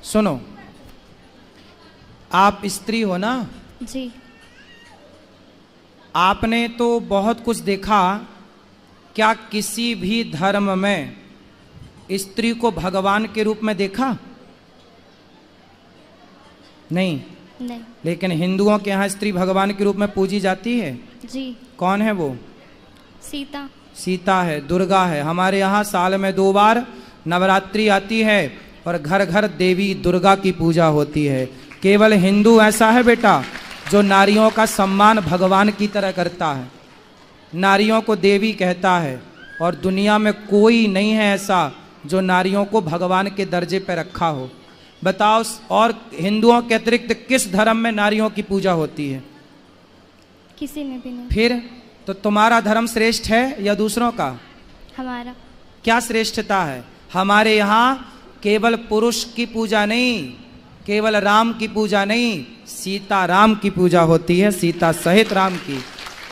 सुनो, आप स्त्री हो ना? जी। आपने तो बहुत कुछ देखा, क्या किसी भी धर्म में स्त्री को भगवान के रूप में देखा? नहीं। नहीं। लेकिन हिंदुओं के यहाँ स्त्री भगवान के रूप में पूजी जाती है। जी। कौन है वो? सीता। सीता है, दुर्गा है। हमारे यहाँ साल में 2 बार नवरात्रि आती है और घर घर देवी दुर्गा की पूजा होती है। केवल हिंदू ऐसा है बेटा जो नारियों का सम्मान भगवान की तरह करता है, नारियों को देवी कहता है, और दुनिया में कोई नहीं है ऐसा जो नारियों को भगवान के दर्जे पर रखा हो। बताओ, और हिंदुओं के अतिरिक्त किस धर्म में नारियों की पूजा होती है? किसी में भी नहीं। फिर तो तुम्हारा धर्म श्रेष्ठ है या दूसरों का? हमारा। क्या श्रेष्ठता है? हमारे यहाँ केवल पुरुष की पूजा नहीं, केवल राम की पूजा नहीं, सीता राम की पूजा होती है, सीता सहित राम की।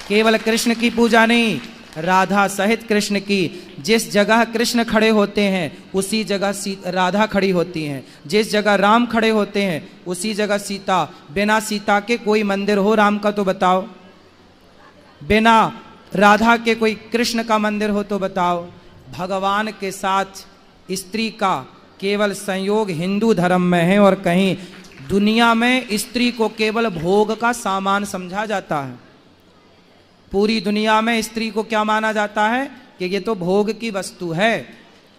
केवल कृष्ण की पूजा नहीं, राधा सहित कृष्ण की। जिस जगह कृष्ण खड़े होते हैं उसी जगह राधा खड़ी होती हैं, जिस जगह राम खड़े होते हैं उसी जगह सीता। बिना सीता के कोई मंदिर हो राम का तो बताओ, बिना राधा के कोई कृष्ण का मंदिर हो तो बताओ। भगवान के साथ स्त्री का केवल संयोग हिंदू धर्म में है, और कहीं दुनिया में स्त्री को केवल भोग का सामान समझा जाता है। पूरी दुनिया में स्त्री को क्या माना जाता है कि ये तो भोग की वस्तु है,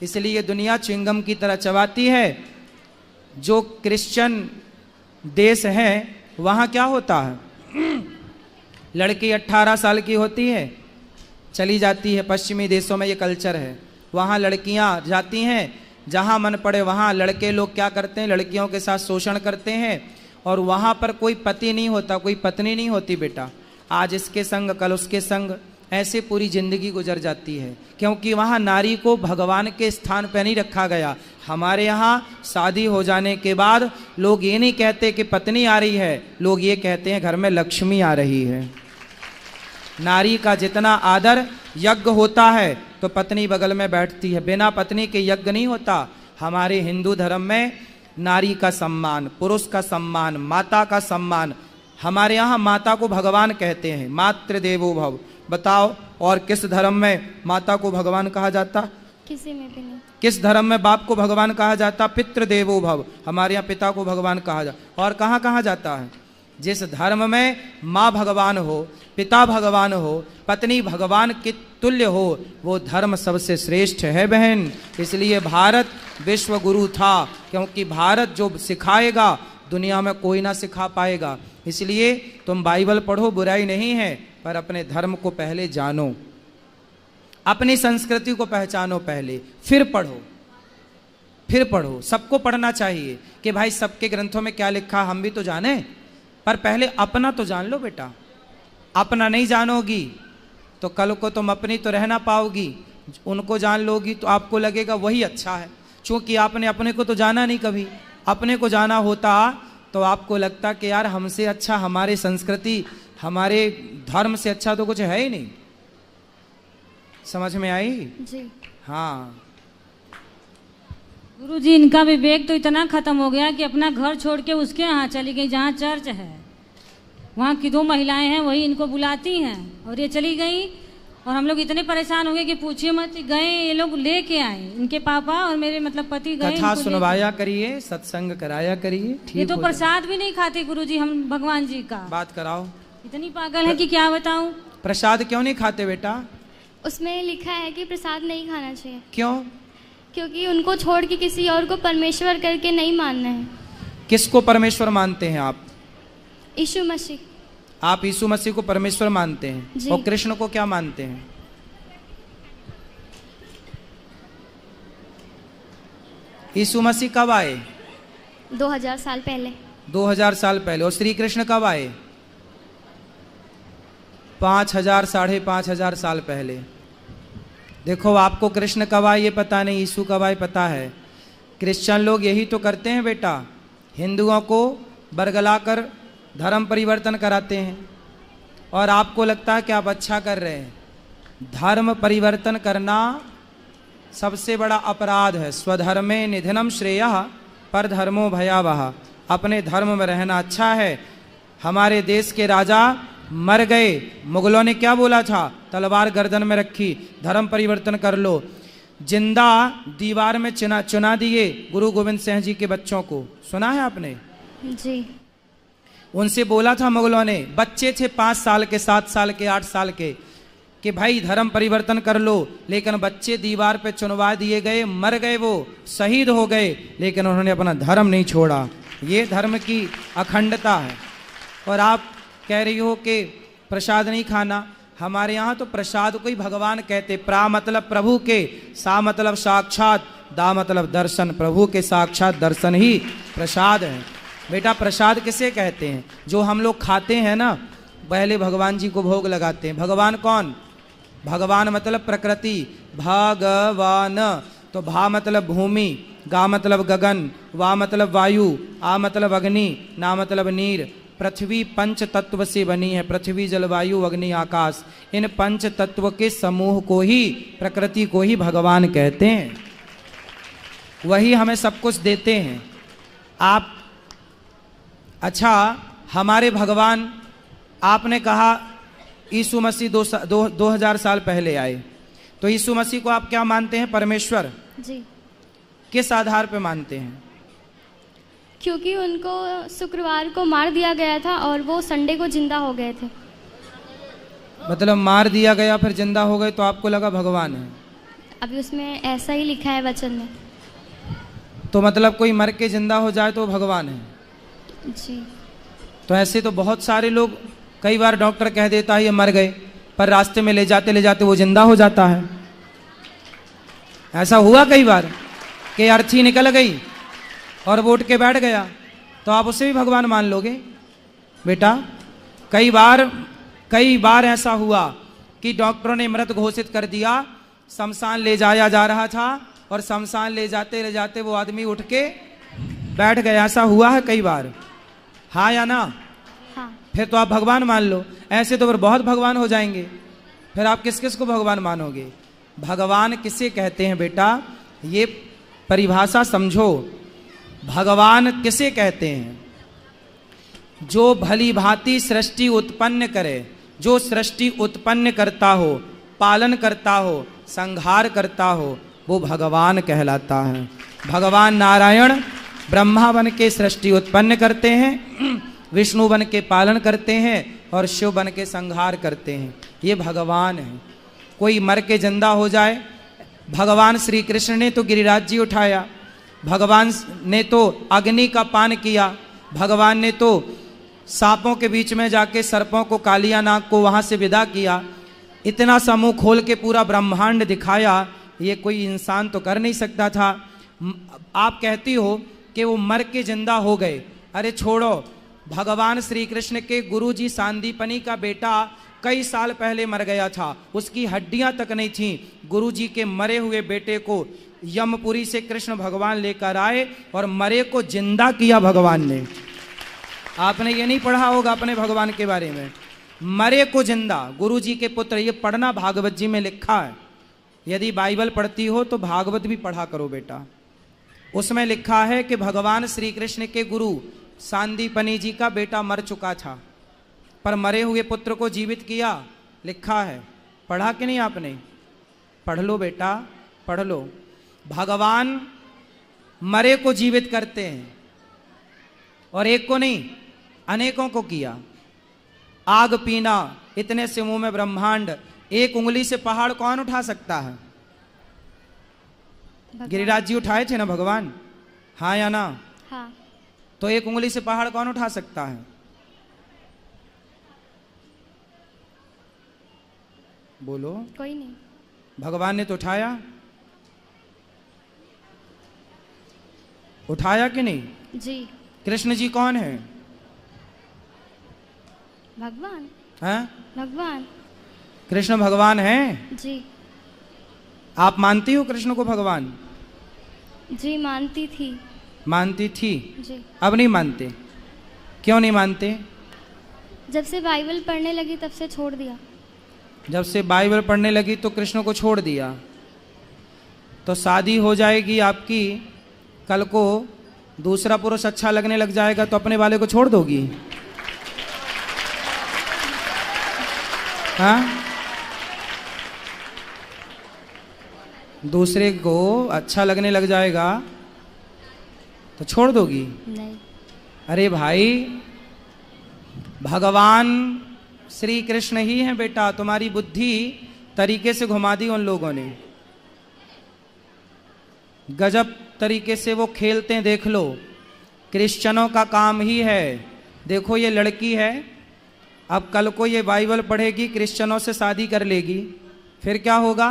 इसलिए दुनिया च्युइंगम की तरह चबाती है। जो क्रिश्चियन देश है वहाँ क्या होता है, लड़की 18 साल की होती है, चली जाती है। पश्चिमी देशों में ये कल्चर है, वहाँ लड़कियाँ जाती हैं, जहाँ मन पड़े वहाँ लड़के लोग क्या करते हैं, लड़कियों के साथ शोषण करते हैं, और वहाँ पर कोई पति नहीं होता, कोई पत्नी नहीं होती बेटा। आज इसके संग कल उसके संग, ऐसे पूरी जिंदगी गुजर जाती है, क्योंकि वहाँ नारी को भगवान के स्थान पर नहीं रखा गया। हमारे यहाँ शादी हो जाने के बाद लोग ये नहीं कहते कि पत्नी आ रही है, लोग ये कहते हैं घर में लक्ष्मी आ रही है। नारी का जितना आदर, यज्ञ होता है तो पत्नी बगल में बैठती है, बिना पत्नी के यज्ञ नहीं होता। हमारे हिंदू धर्म में नारी का सम्मान, पुरुष का सम्मान, माता का सम्मान। हमारे यहाँ माता को भगवान कहते हैं, मातृ देवो भव। बताओ, और किस धर्म में माता को भगवान कहा जाता? किसी में भी नहीं। किस धर्म में बाप को भगवान कहा जाता? पितृ देवो भव। हमारे यहाँ पिता को भगवान कहा जाता। और कहाँ कहा जाता है? जिस धर्म में माँ भगवान हो, पिता भगवान हो, पत्नी भगवान के तुल्य हो, वो धर्म सबसे श्रेष्ठ है बहन। इसलिए भारत विश्व गुरु था, क्योंकि भारत जो सिखाएगा दुनिया में कोई ना सिखा पाएगा। इसलिए तुम बाइबल पढ़ो, बुराई नहीं है, पर अपने धर्म को पहले जानो, अपनी संस्कृति को पहचानो पहले, फिर पढ़ो, फिर पढ़ो। सबको पढ़ना चाहिए कि भाई सबके ग्रंथों में क्या लिखा हम भी तो जाने, पर पहले अपना तो जान लो बेटा। अपना नहीं जानोगी तो कल को तुम अपनी तो रह ना पाओगी, उनको जान लोगी तो आपको लगेगा वही अच्छा है। क्योंकि आपने अपने को तो जाना नहीं कभी। अपने को जाना होता तो आपको लगता कि यार हमसे अच्छा, हमारे संस्कृति, हमारे धर्म से अच्छा तो कुछ है ही नहीं। समझ में आई? जी। हाँ गुरुजी, इनका विवेक तो इतना खत्म हो गया कि अपना घर छोड़ के उसके यहाँ चली गई जहाँ चर्च है। वहाँ की 2 महिलाएं हैं, वही इनको बुलाती हैं, और ये चली गई। और हम लोग इतने परेशान हो गए कि पूछिए मत। गए ये लोग लेके आए, इनके पापा और मेरे मतलब पति गए। कथा सुनवाया करिए, सत्संग कराया करिए, ठीक। ये तो प्रसाद भी नहीं खाते गुरुजी हम भगवान जी का। बात कराओ। इतनी पागल है कि क्या बताऊं। प्रसाद क्यों नहीं खाते बेटा? उसमें लिखा है कि प्रसाद नहीं खाना चाहिए। क्यों? क्योंकि उनको छोड़ के किसी और को परमेश्वर करके नहीं मानना है। किसको परमेश्वर मानते हैं आप? यीशु मसीह। आप यीशु मसीह को परमेश्वर मानते हैं, जी। और कृष्ण को क्या मानते हैं? यीशु मसीह कब आए? 2000 साल पहले। 2000 साल पहले। और श्री कृष्ण कब आए? 5000 साढ़े 5000 साल पहले। देखो, आपको कृष्ण कब आए ये पता नहीं, यीशु कब आए पता है। क्रिश्चियन लोग यही तो करते हैं बेटा, हिंदुओं को बरगलाकर धर्म परिवर्तन कराते हैं, और आपको लगता है कि आप अच्छा कर रहे हैं। धर्म परिवर्तन करना सबसे बड़ा अपराध है। स्वधर्मे निधनम श्रेयः पर धर्मो भयावह, अपने धर्म में रहना अच्छा है। हमारे देश के राजा मर गए, मुगलों ने क्या बोला था, तलवार गर्दन में रखी, धर्म परिवर्तन कर लो, जिंदा दीवार में चुना दिए गुरु गोविंद सिंह जी के बच्चों को, सुना है आपने? जी। उनसे बोला था मुगलों ने, बच्चे थे 5 साल के, 7 साल के, 8 साल के, कि भाई धर्म परिवर्तन कर लो, लेकिन बच्चे दीवार पे चुनवा दिए गए, मर गए, वो शहीद हो गए, लेकिन उन्होंने अपना धर्म नहीं छोड़ा। ये धर्म की अखंडता है। और आप कह रही हो कि प्रसाद नहीं खाना, हमारे यहाँ तो प्रसाद को ही भगवान कहते। प्रा मतलब प्रभु के, सा मतलब साक्षात, दा मतलब दर्शन, प्रभु के साक्षात दर्शन ही प्रसाद है। बेटा प्रसाद किसे कहते हैं? जो हम लोग खाते हैं ना, पहले भगवान जी को भोग लगाते हैं। भगवान कौन? भगवान मतलब प्रकृति, भगवान, तो भा मतलब भूमि, गा मतलब गगन, वा मतलब वायु, आ मतलब अग्नि, ना मतलब नीर। पृथ्वी 5 तत्व से बनी है, पृथ्वी जल वायु अग्नि आकाश। इन 5 तत्व के समूह को ही, प्रकृति को ही भगवान कहते हैं। वही हमें सब कुछ देते हैं। आप अच्छा, हमारे भगवान, आपने कहा यीशु मसीह 2000 साल पहले आए, तो यीशु मसीह को आप क्या मानते हैं? परमेश्वर। जी। किस आधार पे मानते हैं? क्योंकि उनको शुक्रवार को मार दिया गया था और वो संडे को जिंदा हो गए थे। मतलब मार दिया गया फिर जिंदा हो गए, तो आपको लगा भगवान है? अभी उसमें ऐसा ही लिखा है वचन में। तो मतलब कोई मर के जिंदा हो जाए तो भगवान है? जी। तो ऐसे तो बहुत सारे लोग, कई बार डॉक्टर कह देता है ये मर गए, पर रास्ते में ले जाते वो जिंदा हो जाता है। ऐसा हुआ कई बार कि अर्थी निकल गई और वो उठ के बैठ गया, तो आप उसे भी भगवान मान लोगे? बेटा कई बार ऐसा हुआ कि डॉक्टरों ने मृत घोषित कर दिया, शमशान ले जाया जा रहा था और शमशान ले जाते वो आदमी उठ के बैठ गया। ऐसा हुआ है कई बार, हाँ या ना? हाँ। फिर तो आप भगवान मान लो। ऐसे तो फिर बहुत भगवान हो जाएंगे, फिर आप किस किस को भगवान मानोगे? भगवान किसे कहते हैं बेटा, ये परिभाषा समझो। भगवान किसे कहते हैं? जो भली भांति सृष्टि उत्पन्न करे, जो सृष्टि उत्पन्न करता हो, पालन करता हो, संहार करता हो, वो भगवान कहलाता है। भगवान नारायण ब्रह्मा बन के सृष्टि उत्पन्न करते हैं, विष्णु बन के पालन करते हैं और शिव बन के संहार करते हैं। ये भगवान है। कोई मर के जिंदा हो जाए, भगवान श्री कृष्ण ने तो गिरिराज जी उठाया, भगवान ने तो अग्नि का पान किया, भगवान ने तो सांपों के बीच में जाके सर्पों को, कालिया नाग को वहाँ से विदा किया। इतना सा मुंह खोल के पूरा ब्रह्मांड दिखाया, ये कोई इंसान तो कर नहीं सकता था। आप कहती हो कि वो मर के जिंदा हो गए, अरे छोड़ो, भगवान श्री कृष्ण के गुरुजी सांदीपनी का बेटा कई साल पहले मर गया था, उसकी हड्डियां तक नहीं थी। गुरुजी के मरे हुए बेटे को यमपुरी से कृष्ण भगवान लेकर आए और मरे को जिंदा किया भगवान ने। आपने ये नहीं पढ़ा होगा अपने भगवान के बारे में, मरे को जिंदा, गुरुजी के पुत्र। ये पढ़ना, भागवत जी में लिखा है। यदि बाइबल पढ़ती हो तो भागवत भी पढ़ा करो बेटा। उसमें लिखा है कि भगवान श्री कृष्ण के गुरु सांदीपनी जी का बेटा मर चुका था, पर मरे हुए पुत्र को जीवित किया, लिखा है। पढ़ा कि नहीं आपने? पढ़ लो बेटा, पढ़ लो। भगवान मरे को जीवित करते हैं, और एक को नहीं, अनेकों को किया। आग पीना, इतने से मुंह में ब्रह्मांड, एक उंगली से पहाड़ कौन उठा सकता है? गिरिराज जी उठाए थे ना भगवान, हाँ या ना? हाँ। तो एक उंगली से पहाड़ कौन उठा सकता है? बोलो। कोई नहीं। भगवान ने तो उठाया, उठाया कि नहीं? जी। कृष्ण जी कौन है? भगवान। हैं? भगवान। कृष्ण भगवान हैं? जी। आप मानती हो कृष्ण को भगवान? जी मानती थी। मानती थी? जी। अब नहीं मानते? क्यों नहीं मानते? जब से बाइबल पढ़ने लगी तब से छोड़ दिया। जब से बाइबल पढ़ने लगी तो कृष्ण को छोड़ दिया। तो शादी हो जाएगी आपकी, कल को दूसरा पुरुष अच्छा लगने लग जाएगा तो अपने वाले को छोड़ दोगी? हाँ, दूसरे को अच्छा लगने लग जाएगा तो छोड़ दोगी? नहीं। अरे भाई, भगवान श्री कृष्ण ही हैं बेटा, तुम्हारी बुद्धि तरीके से घुमा दी उन लोगों ने। गजब तरीके से वो खेलते हैं, देख लो। क्रिश्चियनों का काम ही है, देखो ये लड़की है, अब कल को ये बाइबल पढ़ेगी, क्रिश्चियनों से शादी कर लेगी, फिर क्या होगा?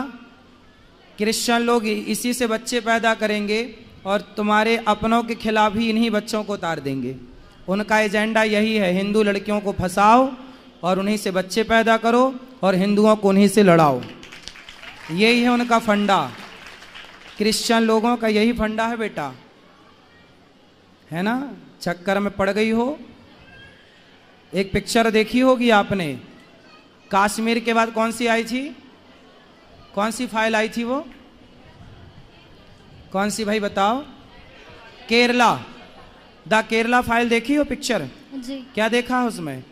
क्रिश्चियन लोग इसी से बच्चे पैदा करेंगे और तुम्हारे अपनों के खिलाफ ही इन्हीं बच्चों को उतार देंगे। उनका एजेंडा यही है, हिंदू लड़कियों को फंसाओ और उन्हीं से बच्चे पैदा करो और हिंदुओं को उन्हीं से लड़ाओ। यही है उनका फंडा। क्रिश्चियन लोगों का यही फंडा है बेटा, है ना? चक्कर में पड़ गई हो। एक पिक्चर देखी होगी आपने, कश्मीर के बाद कौन सी आई थी? कौन सी फाइल आई थी वो? कौन सी भाई बताओ? केरला, द केरला फाइल देखी हो पिक्चर? जी। क्या देखा है उसमें?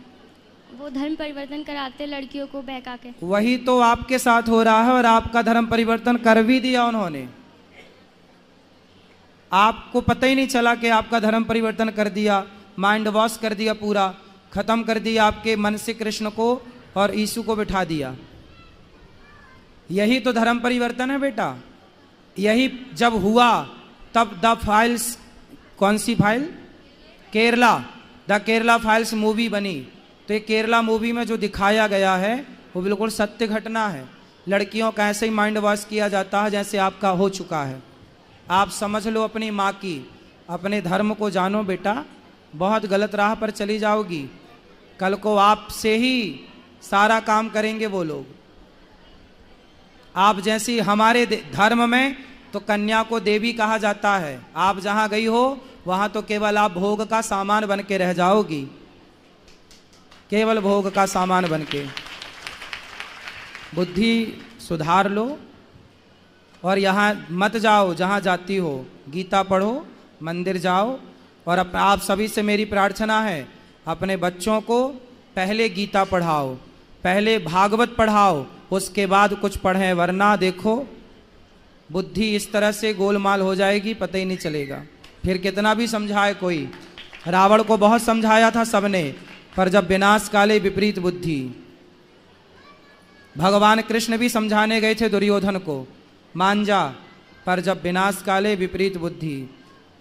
वो धर्म परिवर्तन कराते लड़कियों को बहका के। वही तो आपके साथ हो रहा है और आपका धर्म परिवर्तन कर भी दिया उन्होंने। आपको पता ही नहीं चला कि आपका धर्म परिवर्तन कर दिया, माइंड वॉश कर दिया, पूरा खत्म कर दिया आपके मन से कृष्ण को और यीशु को बिठा दिया। यही तो धर्म परिवर्तन है बेटा। यही जब हुआ तब द फाइल्स, कौन सी file? Kerala, the Kerala files movie बनी। तो ये केरला मूवी में जो दिखाया गया है वो बिल्कुल सत्य घटना है। लड़कियों का ऐसे ही माइंड वॉश किया जाता है जैसे आपका हो चुका है। आप समझ लो अपनी माँ की, अपने धर्म को जानो बेटा, बहुत गलत राह पर चली जाओगी। कल को आपसे ही सारा काम करेंगे वो लोग। आप जैसी हमारे धर्म में तो कन्या को देवी कहा जाता है। आप जहां गई हो वहां तो केवल आप भोग का सामान बन के रह जाओगी, केवल भोग का सामान बन के। बुद्धि सुधार लो और यहाँ मत जाओ जहाँ जाती हो। गीता पढ़ो, मंदिर जाओ। और आप सभी से मेरी प्रार्थना है, अपने बच्चों को पहले गीता पढ़ाओ, पहले भागवत पढ़ाओ, उसके बाद कुछ पढ़ें, वरना देखो बुद्धि इस तरह से गोलमाल हो जाएगी, पता ही नहीं चलेगा। फिर कितना भी समझाए कोई। रावण को बहुत समझाया था सबने, पर जब विनाश काले विपरीत बुद्धि। भगवान कृष्ण भी समझाने गए थे दुर्योधन को, मान जा, पर जब विनाश काले विपरीत बुद्धि।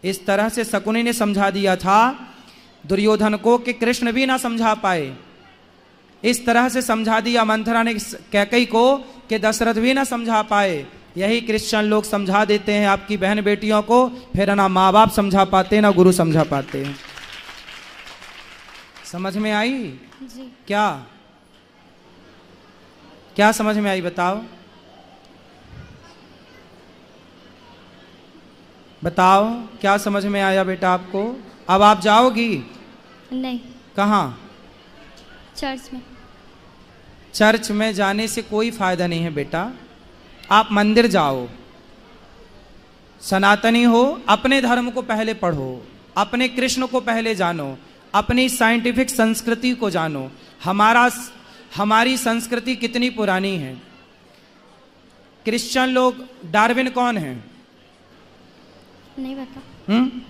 इस तरह से शकुनी ने समझा दिया था दुर्योधन को कि कृष्ण भी ना समझा पाए। इस तरह से समझा दिया मंथरा ने कैकई को कि दशरथ भी ना समझा पाए। यही क्रिश्चियन लोग समझा देते हैं आपकी बहन बेटियों को, फिर ना माँ बाप समझा पाते ना गुरु समझा पाते। समझ में आई? जी। क्या क्या समझ में आई बताओ? बताओ क्या समझ में आया बेटा आपको? अब आप जाओगी? नहीं। कहाँ? चर्च में। चर्च में जाने से कोई फायदा नहीं है बेटा। आप मंदिर जाओ। सनातनी हो, अपने धर्म को पहले पढ़ो, अपने कृष्ण को पहले जानो, अपनी साइंटिफिक संस्कृति को जानो। हमारी संस्कृति कितनी पुरानी है। क्रिश्चियन लोग, डार्विन कौन है? नहीं पता।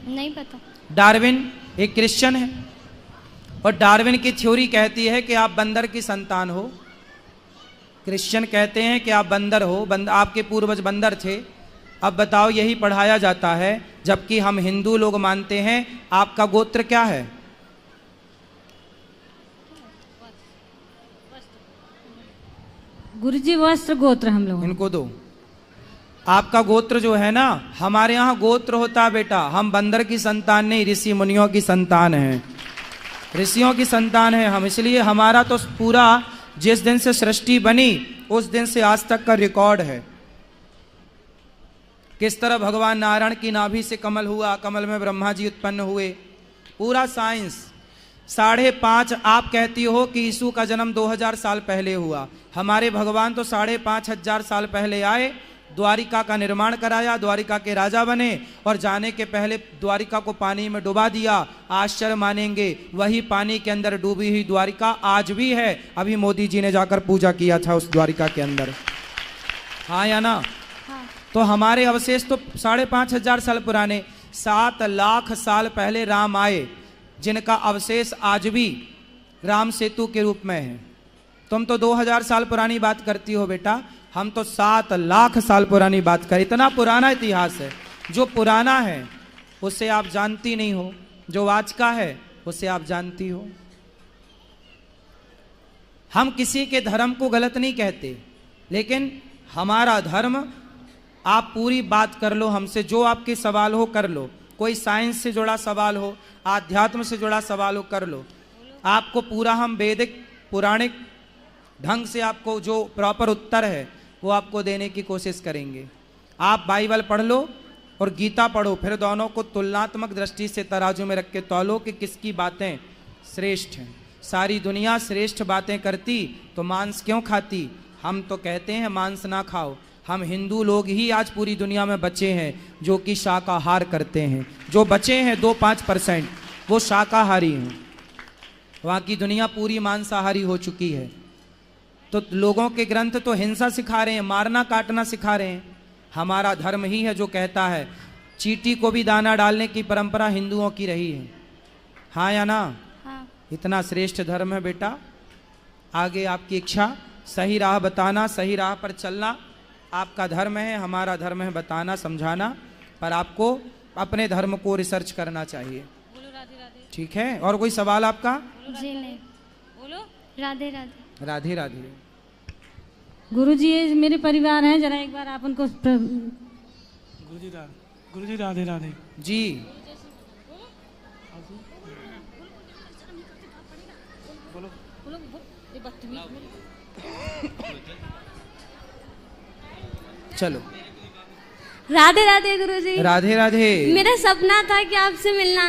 नहीं पता। डार्विन एक क्रिश्चियन है और डार्विन की थ्योरी कहती है कि आप बंदर की संतान हो। क्रिश्चियन कहते हैं कि आप बंदर हो, आपके पूर्वज बंदर थे। अब बताओ, यही पढ़ाया जाता है, जबकि हम हिंदू लोग मानते हैं। आपका गोत्र क्या है? गुरुजी वस्त्र गोत्र हम लोग। इनको दो। आपका गोत्र जो है ना, हमारे यहाँ गोत्र होता है बेटा। हम बंदर की संतान नहीं, ऋषि मुनियों की संतान है, ऋषियों की संतान है हम। इसलिए हमारा तो पूरा, जिस दिन से सृष्टि बनी उस दिन से आज तक का रिकॉर्ड है। किस तरह भगवान नारायण की नाभि से कमल हुआ, कमल में ब्रह्मा जी उत्पन्न हुए, पूरा साइंस। 5.5 आप कहती हो कि यीशु का जन्म 2000 साल पहले हुआ। हमारे भगवान तो 5,500 साल पहले आए द्वारिका का निर्माण कराया, द्वारिका के राजा बने और जाने के पहले द्वारिका को पानी में डुबा दिया। आश्चर्य मानेंगे, वही पानी के अंदर डूबी हुई द्वारिका आज भी है। अभी मोदी जी ने जाकर पूजा किया था उस द्वारिका के अंदर, हाँ या ना? हाँ। तो हमारे अवशेष तो 5,500 साल पुराने, 7 लाख साल पहले राम आए, जिनका अवशेष आज भी राम सेतु के रूप में है। तुम तो 2000 साल पुरानी बात करती हो बेटा, हम तो 7 लाख साल पुरानी बात करें। इतना पुराना इतिहास है। जो पुराना है उसे आप जानती नहीं हो, जो आज का है उसे आप जानती हो। हम किसी के धर्म को गलत नहीं कहते, लेकिन हमारा धर्म, आप पूरी बात कर लो हमसे, जो आपके सवाल हो कर लो। कोई साइंस से जुड़ा सवाल हो, आध्यात्म से जुड़ा सवाल हो, कर लो। आपको पूरा हम वैदिक पुराणिक ढंग से आपको जो प्रॉपर उत्तर है वो आपको देने की कोशिश करेंगे। आप बाइबल पढ़ लो और गीता पढ़ो, फिर दोनों को तुलनात्मक दृष्टि से तराजू में रख के तौलो कि किसकी बातें श्रेष्ठ हैं। सारी दुनिया श्रेष्ठ बातें करती तो मांस क्यों खाती? हम तो कहते हैं मांस ना खाओ। हम हिंदू लोग ही आज पूरी दुनिया में बचे हैं जो कि शाकाहार करते हैं। जो बचे हैं 2-5% वो शाकाहारी हैं, बाकी दुनिया पूरी मांसाहारी हो चुकी है। तो लोगों के ग्रंथ तो हिंसा सिखा रहे हैं, मारना काटना सिखा रहे हैं। हमारा धर्म ही है जो कहता है चींटी को भी दाना डालने की परंपरा हिंदुओं की रही है, हाँ या ना? हाँ। इतना श्रेष्ठ धर्म है बेटा। आगे आपकी इच्छा, सही राह बताना, सही राह पर चलना आपका धर्म है, हमारा धर्म है बताना समझाना, पर आपको अपने धर्म को रिसर्च करना चाहिए। ठीक है? और कोई सवाल आपका? जी नहीं। बोलो। राधे राधे। राधे राधे। गुरुजी ये मेरे परिवार हैं, जरा एक बार आप उनको गुरुजी राधे राधे जी। चलो। राधे राधे गुरुजी। राधे राधे। मेरा सपना था कि आपसे मिलना,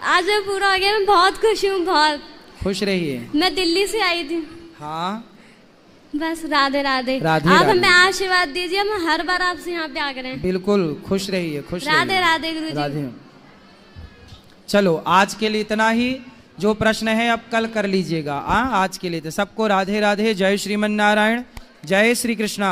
आज वो पूरा हो गया। मैं बहुत खुश हूँ, बहुत खुश रहिए। मैं दिल्ली से आई थी। हाँ बस राधे राधे। राधे आप राधे। हमें आशीर्वाद दीजिए, हम हर बार आपसे यहाँ पे आ रहे हैं। बिल्कुल, खुश रहिए, खुश राधे रहिए। राधे गुरुजी। राधे। चलो आज के लिए इतना ही। जो प्रश्न है अब कल कर लीजिएगा। आज के लिए तो सबको राधे राधे। जय श्रीमन नारायण, जय श्री कृष्णा।